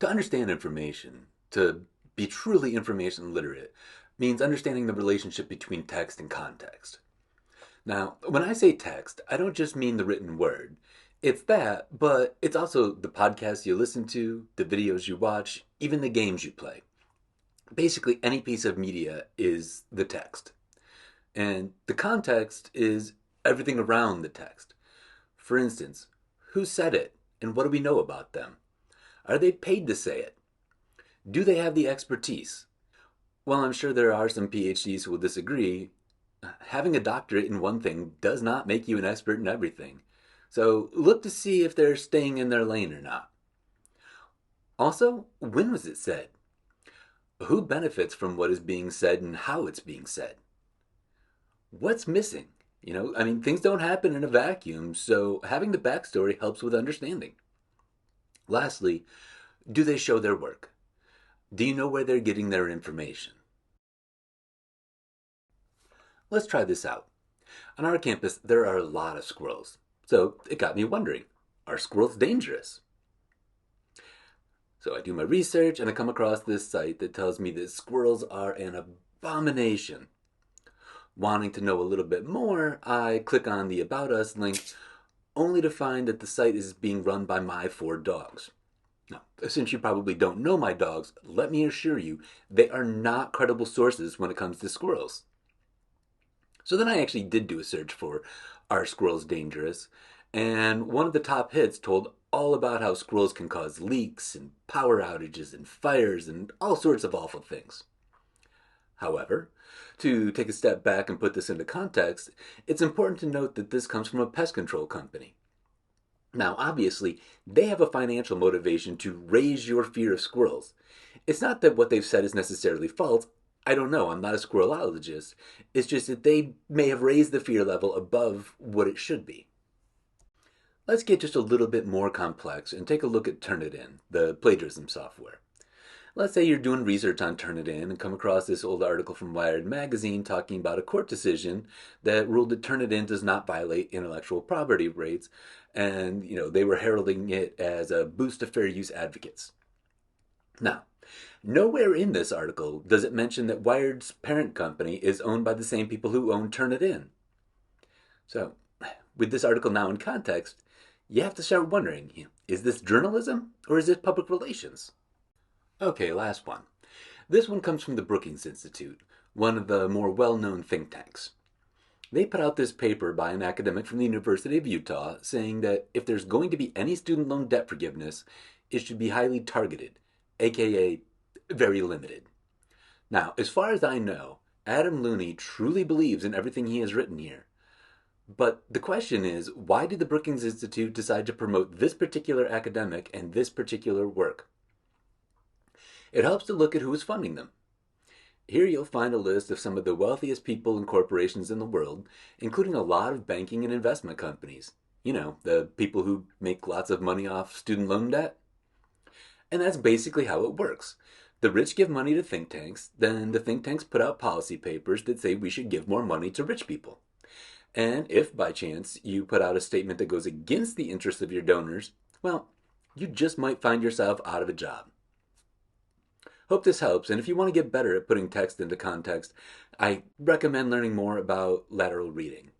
To understand information, to be truly information literate, means understanding the relationship between text and context. Now, when I say text, I don't just mean the written word. It's that, but it's also the podcasts you listen to, the videos you watch, even the games you play. Basically, any piece of media is the text. And the context is everything around the text. For instance, who said it, and what do we know about them? Are they paid to say it? Do they have the expertise? While I'm sure there are some PhDs who will disagree, having a doctorate in one thing does not make you an expert in everything. So look to see if they're staying in their lane or not. Also, when was it said? Who benefits from what is being said and how it's being said? What's missing? Things don't happen in a vacuum, so having the backstory helps with understanding. Lastly, do they show their work? Do you know where they're getting their information? Let's try this out. On our campus, there are a lot of squirrels. So it got me wondering, are squirrels dangerous? So I do my research and I come across this site that tells me that squirrels are an abomination. Wanting to know a little bit more, I click on the About Us link, only to find that the site is being run by my 4 dogs. Now, since you probably don't know my dogs, let me assure you, they are not credible sources when it comes to squirrels. So then I actually did do a search for Are Squirrels Dangerous? And one of the top hits told all about how squirrels can cause leaks and power outages and fires and all sorts of awful things. However, to take a step back and put this into context, it's important to note that this comes from a pest control company. Now, obviously, they have a financial motivation to raise your fear of squirrels. It's not that what they've said is necessarily false. I don't know, I'm not a squirrelologist. It's just that they may have raised the fear level above what it should be. Let's get just a little bit more complex and take a look at Turnitin, the plagiarism software. Let's say you're doing research on Turnitin and come across this old article from Wired magazine talking about a court decision that ruled that Turnitin does not violate intellectual property rights, and they were heralding it as a boost of fair use advocates. Now, nowhere in this article does it mention that Wired's parent company is owned by the same people who own Turnitin. So, with this article now in context, you have to start wondering, is this journalism or is it public relations? Okay, last one. This one comes from the Brookings Institute, one of the more well-known think tanks. They put out this paper by an academic from the University of Utah saying that if there's going to be any student loan debt forgiveness, it should be highly targeted, aka very limited. Now, as far as I know, Adam Looney truly believes in everything he has written here. But the question is, why did the Brookings Institute decide to promote this particular academic and this particular work? It helps to look at who is funding them. Here you'll find a list of some of the wealthiest people and corporations in the world, including a lot of banking and investment companies. The people who make lots of money off student loan debt. And that's basically how it works. The rich give money to think tanks, then the think tanks put out policy papers that say we should give more money to rich people. And if, by chance, you put out a statement that goes against the interests of your donors, well, you just might find yourself out of a job. Hope this helps, and if you want to get better at putting text into context, I recommend learning more about lateral reading.